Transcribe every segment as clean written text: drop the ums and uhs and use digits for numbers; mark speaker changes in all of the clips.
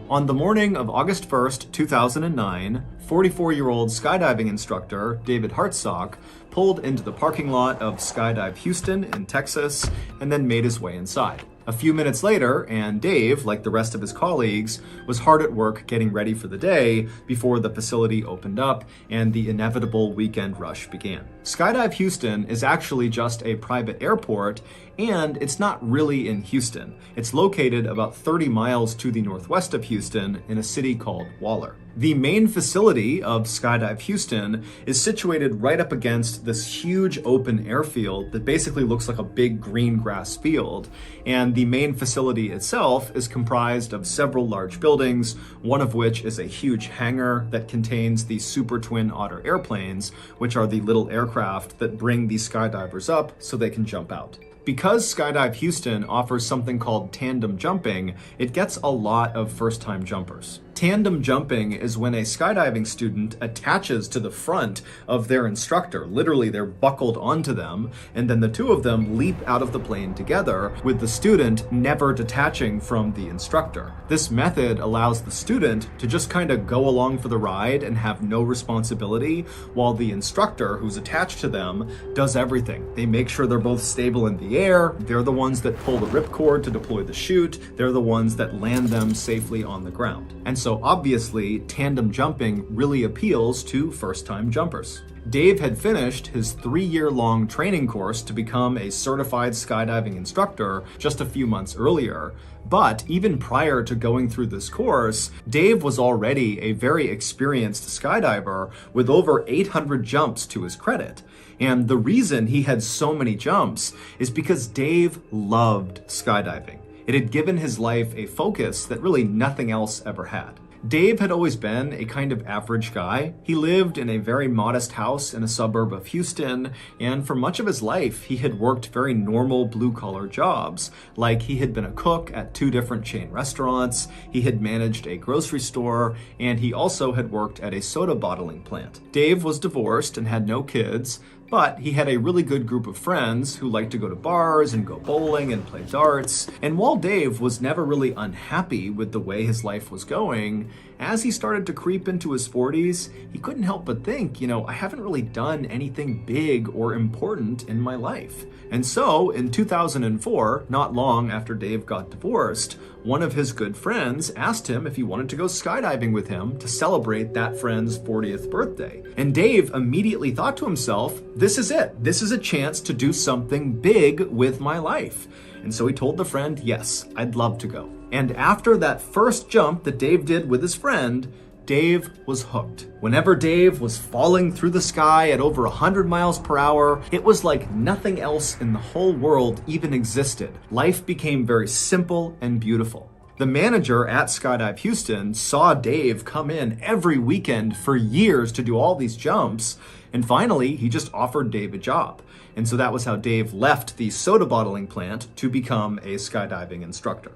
Speaker 1: On the morning of August 1st, 2009, 44-year-old skydiving instructor David Hartsock pulled into the parking lot of Skydive Houston in Texas and then made his way inside. A few minutes later, and Dave, like the rest of his colleagues, was hard at work getting ready for the day before the facility opened up and the inevitable weekend rush began. Skydive Houston is actually just a private airport, and it's not really in Houston. It's located about 30 miles to the northwest of Houston in a city called Waller. The main facility of Skydive Houston is situated right up against this huge open airfield that basically looks like a big green grass field. And the main facility itself is comprised of several large buildings, one of which is a huge hangar that contains the Super Twin Otter airplanes, which are the little aircraft that bring the skydivers up so they can jump out. Because Skydive Houston offers something called tandem jumping, it gets a lot of first-time jumpers. Tandem jumping is when a skydiving student attaches to the front of their instructor. Literally, they're buckled onto them, and then the two of them leap out of the plane together, with the student never detaching from the instructor. This method allows the student to just kind of go along for the ride and have no responsibility, while the instructor who's attached to them does everything. They make sure they're both stable in the air, they're the ones that pull the ripcord to deploy the chute, they're the ones that land them safely on the ground. And so obviously, tandem jumping really appeals to first-time jumpers. Dave had finished his 3-year-long training course to become a certified skydiving instructor just a few months earlier. But even prior to going through this course, Dave was already a very experienced skydiver with over 800 jumps to his credit. And the reason he had so many jumps is because Dave loved skydiving. It had given his life a focus that really nothing else ever had. Dave had always been a kind of average guy. He lived in a very modest house in a suburb of Houston, and for much of his life, he had worked very normal blue-collar jobs, like he had been a cook at 2 different chain restaurants, he had managed a grocery store, and he also had worked at a soda bottling plant. Dave was divorced and had no kids, but he had a really good group of friends who liked to go to bars and go bowling and play darts. And while Dave was never really unhappy with the way his life was going, as he started to creep into his 40s, he couldn't help but think, I haven't really done anything big or important in my life. And so in 2004, not long after Dave got divorced, one of his good friends asked him if he wanted to go skydiving with him to celebrate that friend's 40th birthday. And Dave immediately thought to himself, this is it. This is a chance to do something big with my life. And so he told the friend, yes, I'd love to go. And after that first jump that Dave did with his friend, Dave was hooked. Whenever Dave was falling through the sky at over 100 miles per hour, it was like nothing else in the whole world even existed. Life became very simple and beautiful. The manager at Skydive Houston saw Dave come in every weekend for years to do all these jumps, and finally, he just offered Dave a job. And so that was how Dave left the soda bottling plant to become a skydiving instructor.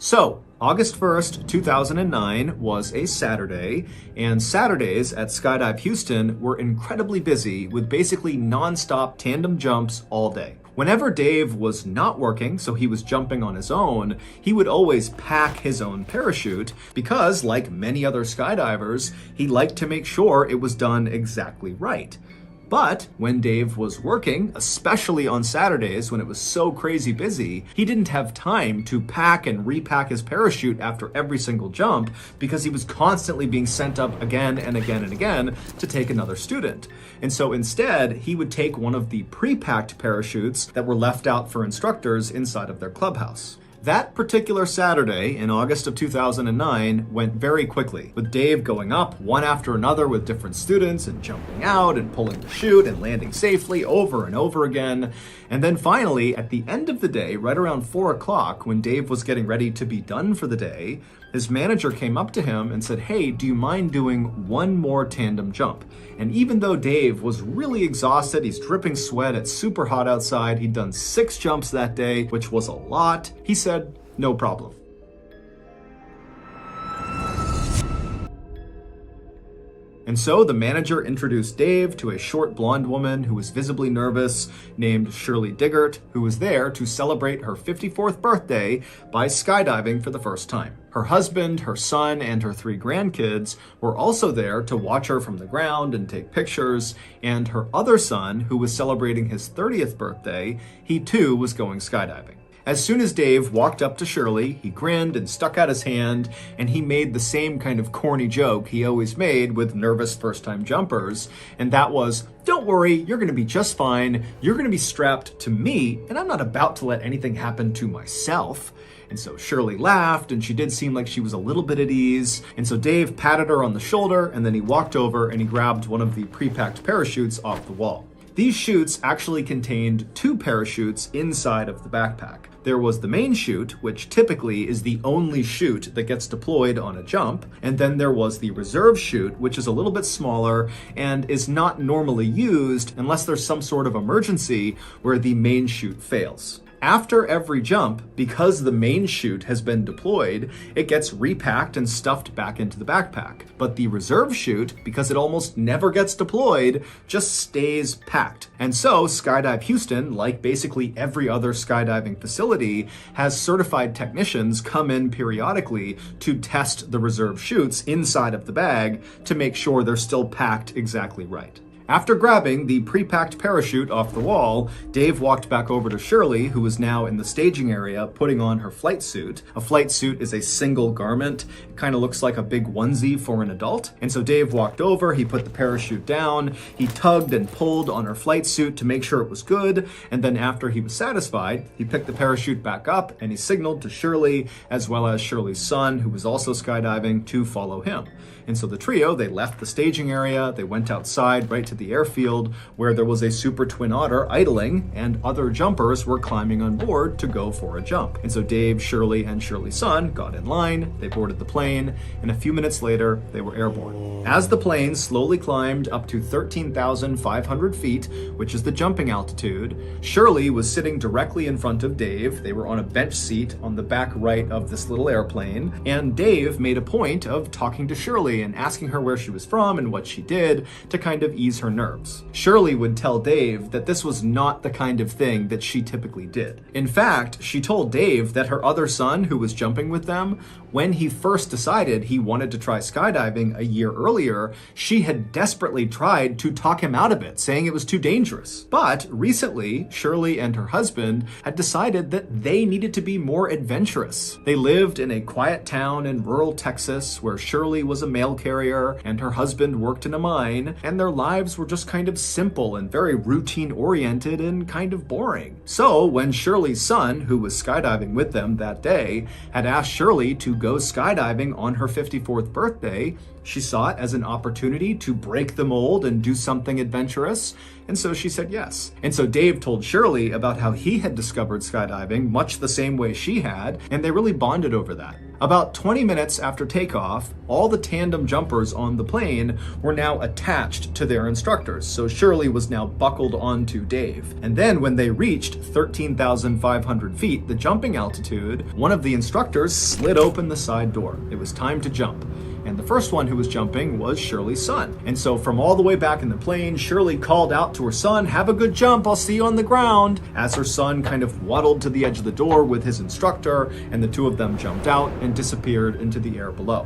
Speaker 1: So, August 1st, 2009 was a Saturday, and Saturdays at Skydive Houston were incredibly busy with basically non-stop tandem jumps all day. Whenever Dave was not working, so he was jumping on his own, he would always pack his own parachute because, like many other skydivers, he liked to make sure it was done exactly right. But when Dave was working, especially on Saturdays when it was so crazy busy, he didn't have time to pack and repack his parachute after every single jump because he was constantly being sent up again and again and again to take another student. And so instead, he would take one of the pre-packed parachutes that were left out for instructors inside of their clubhouse. That particular Saturday in August of 2009 went very quickly, with Dave going up one after another with different students and jumping out and pulling the chute and landing safely over and over again. And then finally, at the end of the day, right around 4 o'clock, when Dave was getting ready to be done for the day, his manager came up to him and said, "Hey, do you mind doing one more tandem jump?" And even though Dave was really exhausted, he's dripping sweat, it's super hot outside, he'd done 6 jumps that day, which was a lot, he said, "No problem." And so the manager introduced Dave to a short blonde woman who was visibly nervous named Shirley Diggert, who was there to celebrate her 54th birthday by skydiving for the first time. Her husband, her son, and her 3 grandkids were also there to watch her from the ground and take pictures, and her other son, who was celebrating his 30th birthday, he too was going skydiving. As soon as Dave walked up to Shirley, he grinned and stuck out his hand, and he made the same kind of corny joke he always made with nervous first-time jumpers, and that was, "Don't worry, you're gonna be just fine. You're gonna be strapped to me, and I'm not about to let anything happen to myself." And so Shirley laughed, and she did seem like she was a little bit at ease. And so Dave patted her on the shoulder, and then he walked over and he grabbed one of the pre-packed parachutes off the wall. These chutes actually contained 2 parachutes inside of the backpack. There was the main chute, which typically is the only chute that gets deployed on a jump, and then there was the reserve chute, which is a little bit smaller and is not normally used unless there's some sort of emergency where the main chute fails. After every jump, because the main chute has been deployed, it gets repacked and stuffed back into the backpack. But the reserve chute, because it almost never gets deployed, just stays packed. And so Skydive Houston, like basically every other skydiving facility, has certified technicians come in periodically to test the reserve chutes inside of the bag to make sure they're still packed exactly right. After grabbing the pre-packed parachute off the wall, Dave walked back over to Shirley, who was now in the staging area putting on her flight suit. A flight suit is a single garment. It kind of looks like a big onesie for an adult. And so Dave walked over, he put the parachute down, he tugged and pulled on her flight suit to make sure it was good, and then after he was satisfied, he picked the parachute back up and he signaled to Shirley, as well as Shirley's son, who was also skydiving, to follow him. And so the trio, they left the staging area, they went outside right to the airfield where there was a Super Twin Otter idling and other jumpers were climbing on board to go for a jump. And so Dave, Shirley, and Shirley's son got in line, they boarded the plane, and a few minutes later, they were airborne. As the plane slowly climbed up to 13,500 feet, which is the jumping altitude, Shirley was sitting directly in front of Dave. They were on a bench seat on the back right of this little airplane, and Dave made a point of talking to Shirley and asking her where she was from and what she did to kind of ease her nerves. Shirley would tell Dave that this was not the kind of thing that she typically did. In fact, she told Dave that her other son, who was jumping with them, when he first decided he wanted to try skydiving a year earlier, she had desperately tried to talk him out of it, saying it was too dangerous. But recently, Shirley and her husband had decided that they needed to be more adventurous. They lived in a quiet town in rural Texas where Shirley was a mail carrier and her husband worked in a mine, and their lives were just kind of simple and very routine oriented and kind of boring. So when Shirley's son, who was skydiving with them that day, had asked Shirley to go skydiving on her 54th birthday, she saw it as an opportunity to break the mold and do something adventurous, and so she said yes. And so Dave told Shirley about how he had discovered skydiving much the same way she had, and they really bonded over that. About 20 minutes after takeoff, all the tandem jumpers on the plane were now attached to their instructors, so Shirley was now buckled onto Dave. And then when they reached 13,500 feet, the jumping altitude, one of the instructors slid open the side door. It was time to jump. And the first one who was jumping was Shirley's son. And so from all the way back in the plane, Shirley called out to her son, "Have a good jump, I'll see you on the ground," as her son kind of waddled to the edge of the door with his instructor, and the two of them jumped out and disappeared into the air below.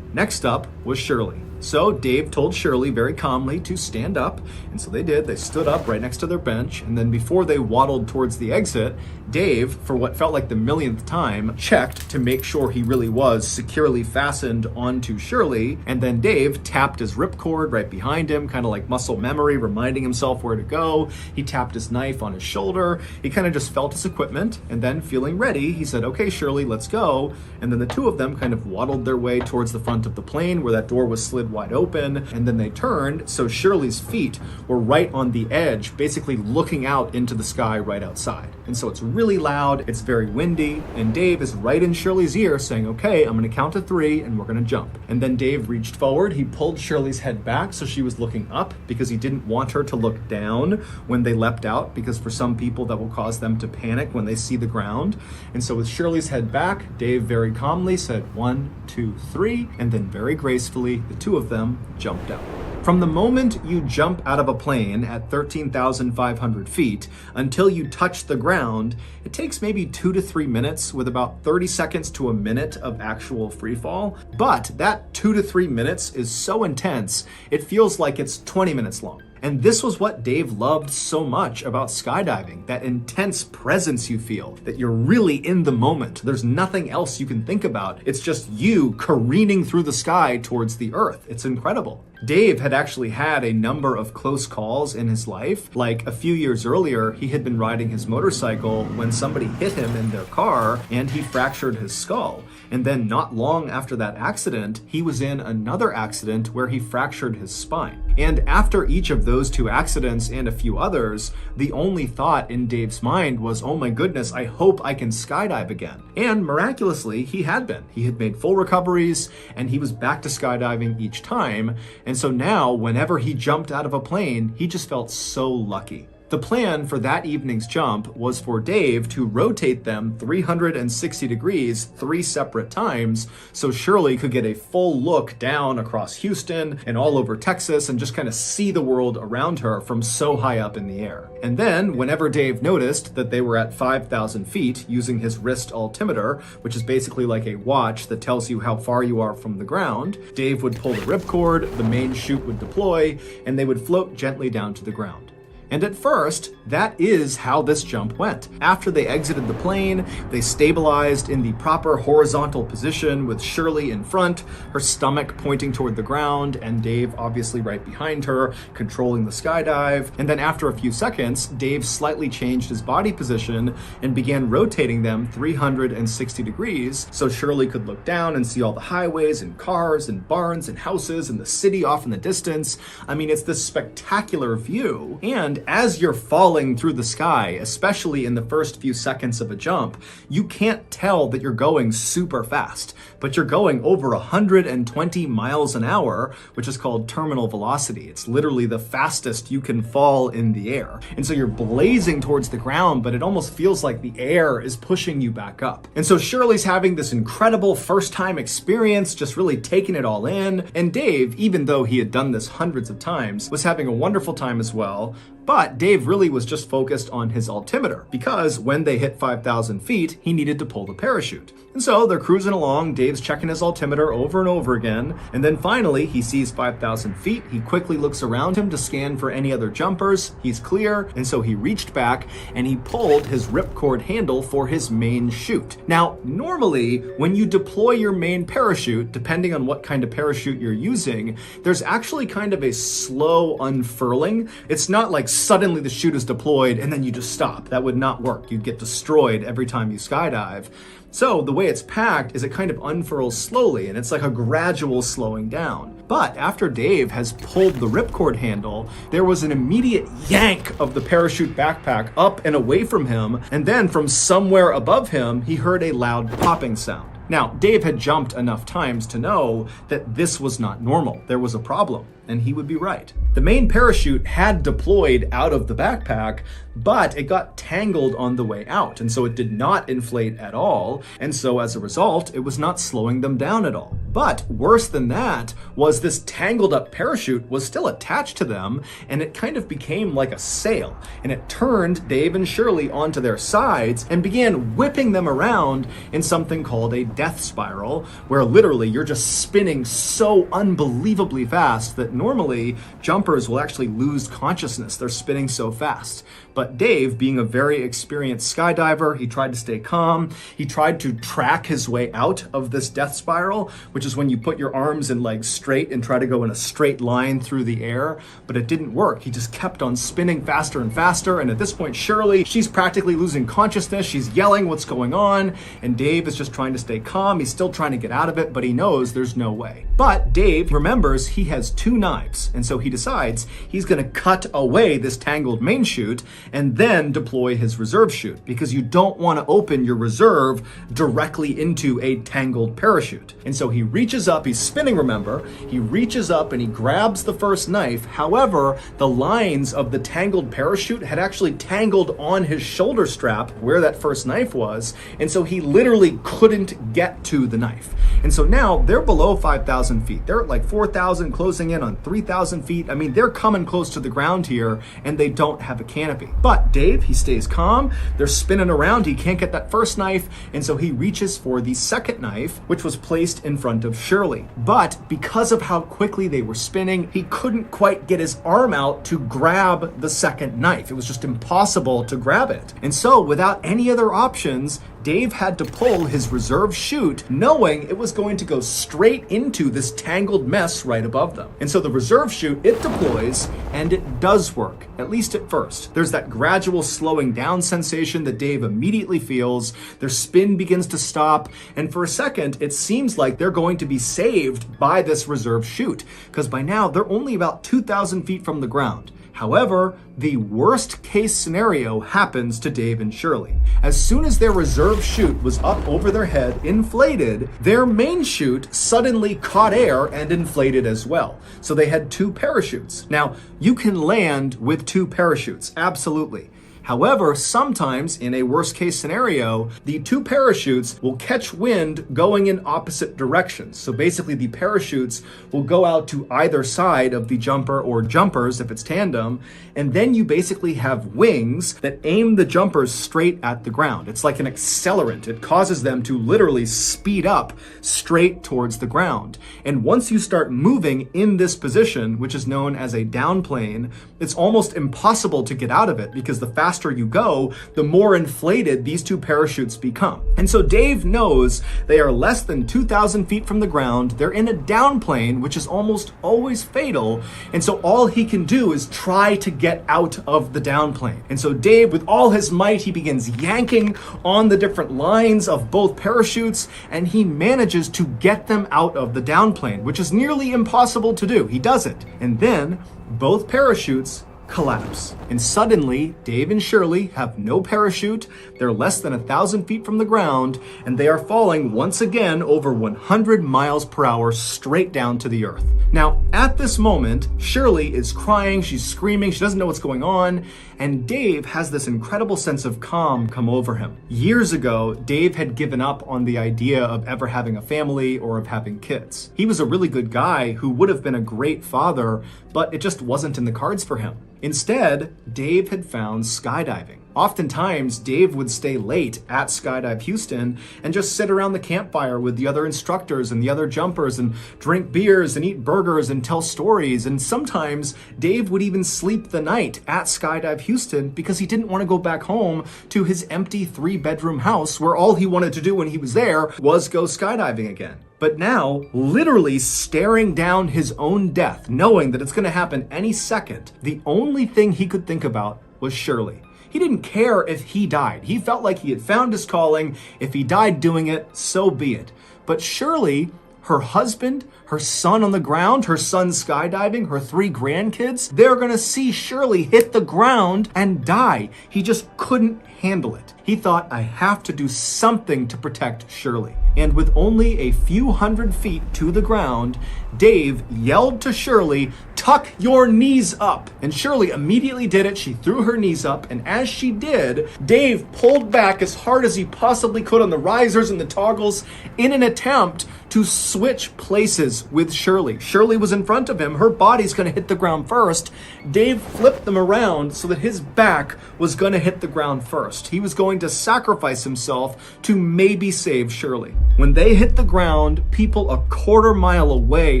Speaker 1: Next up was Shirley. So Dave told Shirley very calmly to stand up, and so they did. They stood up right next to their bench, and then before they waddled towards the exit, Dave, for what felt like the millionth time, checked to make sure he really was securely fastened onto Shirley, and then Dave tapped his ripcord right behind him, kind of like muscle memory, reminding himself where to go. He tapped his knife on his shoulder. He kind of just felt his equipment, and then feeling ready, he said, "Okay, Shirley, let's go." And then the two of them kind of waddled their way towards the front of the plane where that door was slid wide open, and then they turned, so Shirley's feet were right on the edge, basically looking out into the sky right outside. And so it's really loud, it's very windy, and Dave is right in Shirley's ear saying, "Okay, I'm gonna count to 3 and we're gonna jump." And then Dave reached forward, he pulled Shirley's head back so she was looking up because he didn't want her to look down when they leapt out, because for some people that will cause them to panic when they see the ground. And so with Shirley's head back, Dave very calmly said 1, 2, 3, and then very gracefully, the two of them jumped out. From the moment you jump out of a plane at 13,500 feet until you touch the ground, it takes maybe 2 to 3 minutes with about 30 seconds to a minute of actual free fall. But that 2 to 3 minutes is so intense, it feels like it's 20 minutes long. And this was what Dave loved so much about skydiving, that intense presence you feel, that you're really in the moment. There's nothing else you can think about. It's just you careening through the sky towards the earth. It's incredible. Dave had actually had a number of close calls in his life. Like a few years earlier, he had been riding his motorcycle when somebody hit him in their car and he fractured his skull. And then not long after that accident, he was in another accident where he fractured his spine. And after each of those 2 accidents and a few others, the only thought in Dave's mind was, oh my goodness, I hope I can skydive again. And miraculously, he had been. He had made full recoveries and he was back to skydiving each time. And so now, whenever he jumped out of a plane, he just felt so lucky. The plan for that evening's jump was for Dave to rotate them 360 degrees 3 separate times so Shirley could get a full look down across Houston and all over Texas and just kind of see the world around her from so high up in the air. And then, whenever Dave noticed that they were at 5,000 feet using his wrist altimeter, which is basically like a watch that tells you how far you are from the ground, Dave would pull the ripcord, the main chute would deploy, and they would float gently down to the ground. And at first, that is how this jump went. After they exited the plane, they stabilized in the proper horizontal position with Shirley in front, her stomach pointing toward the ground, and Dave obviously right behind her, controlling the skydive. And then after a few seconds, Dave slightly changed his body position and began rotating them 360 degrees so Shirley could look down and see all the highways and cars and barns and houses and the city off in the distance. I mean, it's this spectacular view. And as you're falling through the sky, especially in the first few seconds of a jump, you can't tell that you're going super fast, but you're going over 120 miles an hour, which is called terminal velocity. It's literally the fastest you can fall in the air. And so you're blazing towards the ground, but it almost feels like the air is pushing you back up. And so Shirley's having this incredible first time experience, just really taking it all in. And Dave, even though he had done this hundreds of times, was having a wonderful time as well. But Dave really was just focused on his altimeter because when they hit 5,000 feet, he needed to pull the parachute. And so they're cruising along, Dave's checking his altimeter over and over again, and then finally he sees 5,000 feet. He quickly looks around him to scan for any other jumpers. He's clear, and so he reached back and he pulled his ripcord handle for his main chute. Now, normally when you deploy your main parachute, depending on what kind of parachute you're using, there's actually kind of a slow unfurling. It's not like suddenly the chute is deployed and then you just stop. That would not work. You'd get destroyed every time you skydive. So the way it's packed is it kind of unfurls slowly, and it's like a gradual slowing down. But after Dave has pulled the ripcord handle, there was an immediate yank of the parachute backpack up and away from him, and then from somewhere above him, he heard a loud popping sound. Now, Dave had jumped enough times to know that this was not normal. There was a problem, and he would be right. The main parachute had deployed out of the backpack, but it got tangled on the way out, and so it did not inflate at all, and so as a result, it was not slowing them down at all. But worse than that was this tangled up parachute was still attached to them, and it kind of became like a sail, and it turned Dave and Shirley onto their sides and began whipping them around in something called a death spiral, where literally you're just spinning so unbelievably fast that normally jumpers will actually lose consciousness. They're spinning so fast. But Dave, being a very experienced skydiver, he tried to stay calm. He tried to track his way out of this death spiral, which is when you put your arms and legs straight and try to go in a straight line through the air, but it didn't work. He just kept on spinning faster and faster, and at this point, Shirley, she's practically losing consciousness. She's yelling what's going on, and Dave is just trying to stay calm. He's still trying to get out of it, but he knows there's no way. But Dave remembers he has 2 knives, and so he decides he's gonna cut away this tangled main chute and then deploy his reserve chute, because you don't want to open your reserve directly into a tangled parachute. And so he reaches up, he's spinning, remember, he reaches up and he grabs the first knife. However, the lines of the tangled parachute had actually tangled on his shoulder strap where that first knife was, and so he literally couldn't get to the knife. And so now they're below 5,000 feet. They're at like 4,000, closing in on 3,000 feet. I mean, they're coming close to the ground here, and they don't have a canopy. But Dave, he stays calm. They're spinning around. He can't get that first knife, and so he reaches for the second knife, which was placed in front of Shirley. But because of how quickly they were spinning, he couldn't quite get his arm out to grab the second knife. It was just impossible to grab it. And so without any other options, Dave had to pull his reserve chute, knowing it was going to go straight into this tangled mess right above them. And so the reserve chute, it deploys, and it does work, at least at first. There's that gradual slowing down sensation that Dave immediately feels. Their spin begins to stop, and for a second, it seems like they're going to be saved by this reserve chute, because by now, they're only about 2,000 feet from the ground. However, the worst case scenario happens to Dave and Shirley. As soon as their reserve chute was up over their head, inflated, their main chute suddenly caught air and inflated as well. So they had two parachutes. Now, you can land with two parachutes, absolutely. However, sometimes in a worst case scenario, the two parachutes will catch wind going in opposite directions. So basically the parachutes will go out to either side of the jumper or jumpers if it's tandem, and then you basically have wings that aim the jumpers straight at the ground. It's like an accelerant. It causes them to literally speed up straight towards the ground. And once you start moving in this position, which is known as a down plane, it's almost impossible to get out of it because the faster you go, the more inflated these two parachutes become. And so Dave knows they are less than 2,000 feet from the ground. They're in a down plane, which is almost always fatal. And so all he can do is try to get out of the down plane. And so Dave, with all his might, he begins yanking on the different lines of both parachutes, and he manages to get them out of the down plane, which is nearly impossible to do. He does it. And then both parachutes collapse. And suddenly, Dave and Shirley have no parachute, they're less than 1,000 feet from the ground, and they are falling once again over 100 miles per hour straight down to the earth. Now, at this moment, Shirley is crying, she's screaming, she doesn't know what's going on, and Dave has this incredible sense of calm come over him. Years ago, Dave had given up on the idea of ever having a family or of having kids. He was a really good guy who would have been a great father, but it just wasn't in the cards for him. Instead, Dave had found skydiving. Oftentimes, Dave would stay late at Skydive Houston and just sit around the campfire with the other instructors and the other jumpers and drink beers and eat burgers and tell stories. And sometimes Dave would even sleep the night at Skydive Houston because he didn't want to go back home to his empty 3-bedroom house where all he wanted to do when he was there was go skydiving again. But now, literally staring down his own death, knowing that it's going to happen any second, the only thing he could think about was Shirley. He didn't care if he died. He felt like he had found his calling. If he died doing it, so be it. But Shirley, her husband, her son on the ground, her son skydiving, her 3 grandkids, they're gonna see Shirley hit the ground and die. He just couldn't handle it. He thought, I have to do something to protect Shirley. And with only a few hundred feet to the ground, Dave yelled to Shirley, tuck your knees up. And Shirley immediately did it. She threw her knees up, and as she did, Dave pulled back as hard as he possibly could on the risers and the toggles in an attempt to switch places with Shirley. Shirley was in front of him. Her body's gonna hit the ground first. Dave flipped them around so that his back was gonna hit the ground first. He was going to sacrifice himself to maybe save Shirley. When they hit the ground, people a quarter mile away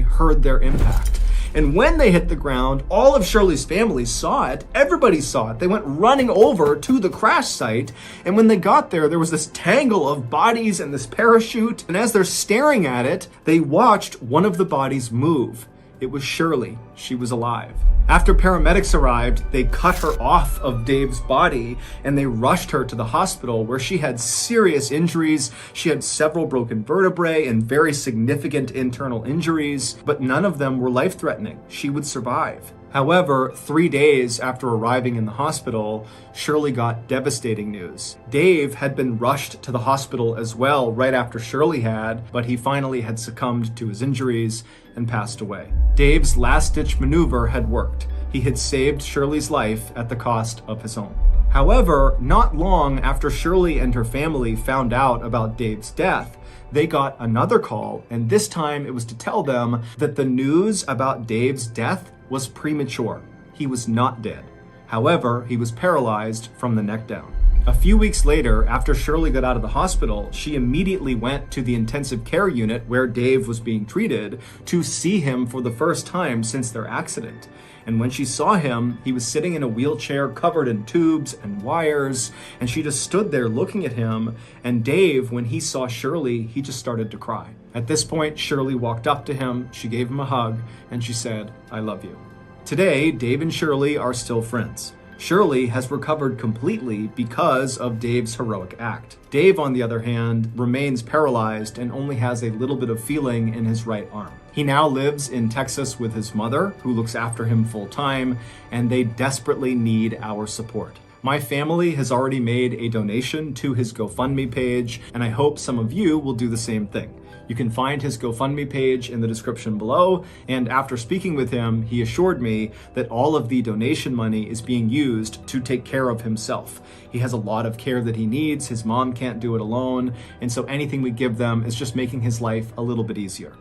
Speaker 1: heard their impact. And when they hit the ground, all of Shirley's family saw it. Everybody saw it. They went running over to the crash site. And when they got there, there was this tangle of bodies and this parachute. And as they're staring at it, they watched one of the bodies move. It was Shirley. She was alive. After paramedics arrived, they cut her off of Dave's body and they rushed her to the hospital where she had serious injuries. She had several broken vertebrae and very significant internal injuries, but none of them were life-threatening. She would survive. However, 3 days after arriving in the hospital, Shirley got devastating news. Dave had been rushed to the hospital as well right after Shirley had, but he finally had succumbed to his injuries and passed away. Dave's last-ditch maneuver had worked. He had saved Shirley's life at the cost of his own. However, not long after Shirley and her family found out about Dave's death, they got another call, and this time it was to tell them that the news about Dave's death was premature. He was not dead. However, he was paralyzed from the neck down. A few weeks later, after Shirley got out of the hospital, she immediately went to the intensive care unit where Dave was being treated to see him for the first time since their accident. And when she saw him, he was sitting in a wheelchair covered in tubes and wires, and she just stood there looking at him. And Dave, when he saw Shirley, he just started to cry. At this point, Shirley walked up to him, she gave him a hug, and she said, "I love you." Today, Dave and Shirley are still friends. Shirley has recovered completely because of Dave's heroic act. Dave, on the other hand, remains paralyzed and only has a little bit of feeling in his right arm. He now lives in Texas with his mother, who looks after him full time, and they desperately need our support. My family has already made a donation to his GoFundMe page, and I hope some of you will do the same thing. You can find his GoFundMe page in the description below, and after speaking with him, he assured me that all of the donation money is being used to take care of himself. He has a lot of care that he needs, his mom can't do it alone, and so anything we give them is just making his life a little bit easier.